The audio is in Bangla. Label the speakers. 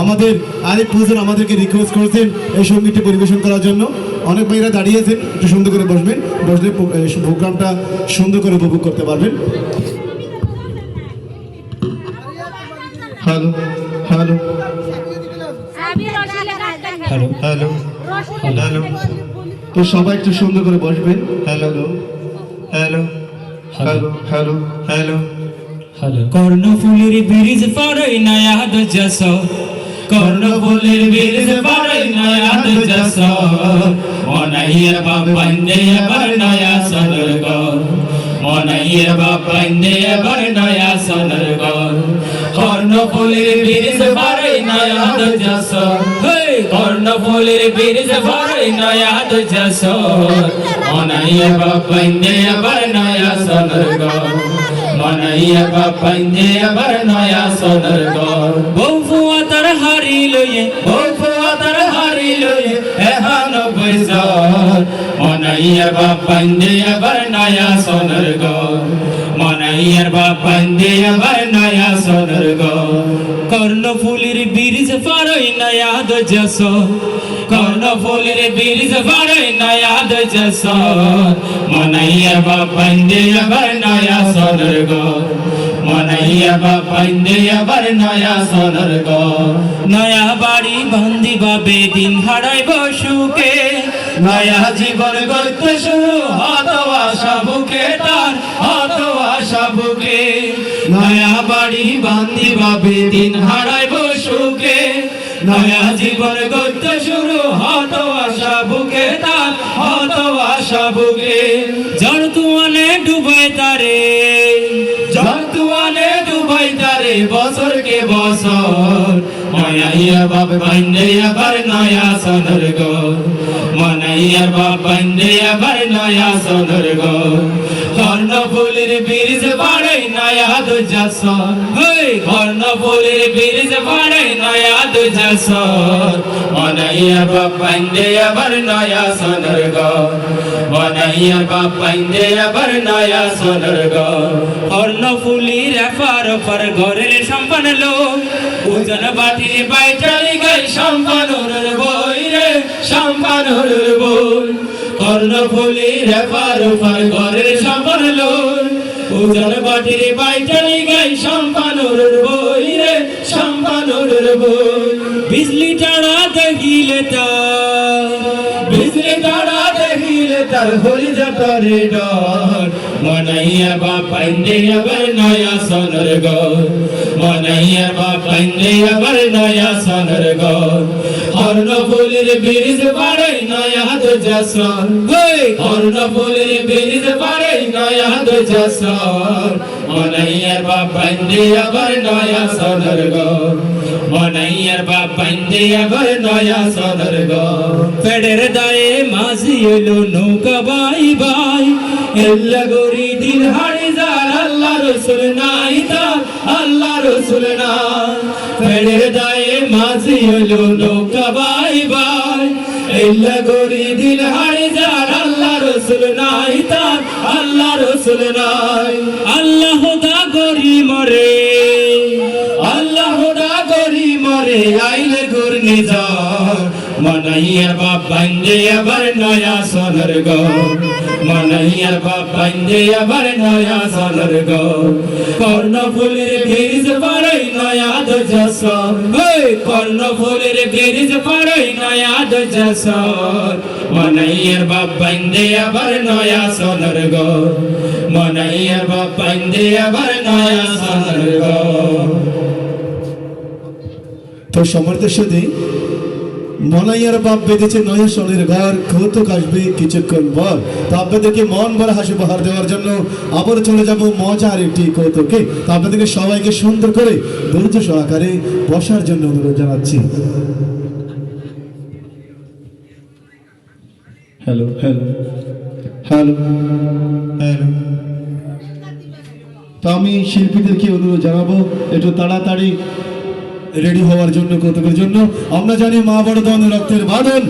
Speaker 1: আমাদের আরিফ হুজুর আমাদেরকে রিকোয়েস্ট করেছেন এই সঙ্গীতটি পরিবেশন করার জন্য। অনেক ভাইরা দাঁড়িয়েছেন, একটু সুন্দর করে বসবেন, বসলে প্রোগ্রামটা সুন্দর করে উপভোগ করতে পারবেন। Hello hello hello hello hello, তো সবাই একটু সুন্দর করে বসবেন। Hello hello hello hello hello
Speaker 2: কর্ণফুলের বীজ পড়াই নয়াদ যশ, কর্ণফুলের বীজ পড়াই নয়াদ যশ, মনাইয়া বাবান্দে এবার নয়া সদর্গ, মনাইয়া বাবান্দে এবার নয়া সদর্গ। কর্ণফুলের বীজ পড়াই নয়াদ যশ, কর্ণফুলের বীজ পড়াই নয়াদ যশ, মনাইয়া বাবান্দে এবার নয়া সদর্গ, মনাইয়া বাবান্দে আবার নয়া সদর্গ। বউফুয়া তার হারি লয়ে, বউফুয়া তার হারি লয়ে এহান বৈজর, মনাইয়া বাবান্দে আবার নয়া সদর্গ, মনাইয়া বাবান্দে আবার নয়া সদর্গ। কর্ণফুলের বীজ পারই নয়াদ যশ, কর্ণফুলের বীজ পারই নয়াদ যশ, মনাইয়া বাবান্দে আবার নয়া সদর্গ, মনাইয়া বাবান্দে আবার নয়া সদর্গ। নয়া বাড়ি বান্ধিবা বেদিন হারাইব সুখে, নয়া জীবন গড়তে শুরু হত আশা বুকে তার, হত আশা বুকে। নয়া বাড়ি বান্ধিবা বেদিন হারাইব সুখে, নয়া জীবন গড়তে শুরু হত আশা বুকে তার, হত আশা বুকে। ঝড় তুয়ানে ডুবাই তারে, ঝড় তুয়ানে ডুবাই তারে বছরকে বছর, মনাইয়া বাবান্দে আবার নয়া সদর্গ, মনাইয়া বাবান্দে আবার নয়া সদর্গ। কর্ণফুলের বীজ বাড়াই নয়াদ যশ, কর্ণফুলের বীজ বাড়াই নয়াদ যশ, মনাইয়া বাবান্দে আবার নয়া সদর্গ, মনাইয়া বাবান্দে আবার নয়া সদর্গ। কর্ণফুলির এপার ওপার ঘরের সম্পন্ন লোক, ওজন বাটির বাইটালি গাই সম্পানুর বই রে, সম্পানুর বই। কর্ণফুলির এপার ওপার ঘরের সম্পন্ন লোক, ওজন বাটির বাইটালি গাই সম্পানুর বই রে, সম্পানুর বই। বিজলি টাড়া দেখিলে তার, বিজলি টাড়া দেখিলে তার হরি যাতরে ডর, মনাইয়া বাবান্দে আবার নয়া সদর্গ, মনাইয়া বাবান্দে আবার নয়া সদর্গ। কর্ণফুলের বীজ বাড়াই নয়াদ যশ, কর্ণফুলের বীজ বাড়াই নয়াদ যশ, মনাইয়া বাবান্দে আবার নয়া সদর্গ, মনাইয়া বাবান্দে আবার নয়া সদর্গ। পেড়ের দায়ে মাঝি এলো নৌকা বাই বাই, এল্লা গরি দিন হাড়ি যার আল্লাহ রসুল নাই তার, আল্লাহ রসুল নাই। পেড়ের দায়ে মাঝি এলো নৌকা বাই বাই, এল্লা গরি দিন হাড়ি যার আল্লাহ রসুল নাই তার, আল্লাহ রসুল নাই। আল্লাহ দা গরি মরে, আল্লাহ দা গরি মরে আইলে ঘূর্ণি ঝড়, মনাইয়া বাবান্দে আবার নয়া সদর্গ, মনাইয়া বাবান্দে আবার নয়া সদর্গ। কর্ণফুলের বীজ বাড়াই নয়াদ যশ, কর্ণফুলের বীজ বাড়াই নয়াদ যশ, মনাইয়া বাবান্দে আবার নয়া সদর্গ, মনাইয়া বাবান্দে আবার নয়া সদর্গ।
Speaker 1: তো সমর্থের সাথে মনাইয়ার বাপ বেঁধেছে নয়া সোনের ঘর, কৌতুক আসবে কিছুক্ষণ পর। তো আপনাদেরকে মন ভরা হাসি উপহার দেওয়ার জন্য আবার চলে যাব মজার একটি কৌতুকে। তো আপনাদেরকে সবাইকে সুন্দর করে ধৈর্য সহকারে বসার জন্য অনুরোধ জানাচ্ছি। হ্যালো হ্যালো হ্যালো হ্যালো, তো আমি শিল্পীদেরকে অনুরোধ জানাবো একটু তাড়াতাড়ি রেডি হওয়ার জন্য, কৌতুকের জন্য। আমরা জানি মা বড় রক্তের বাঁধন।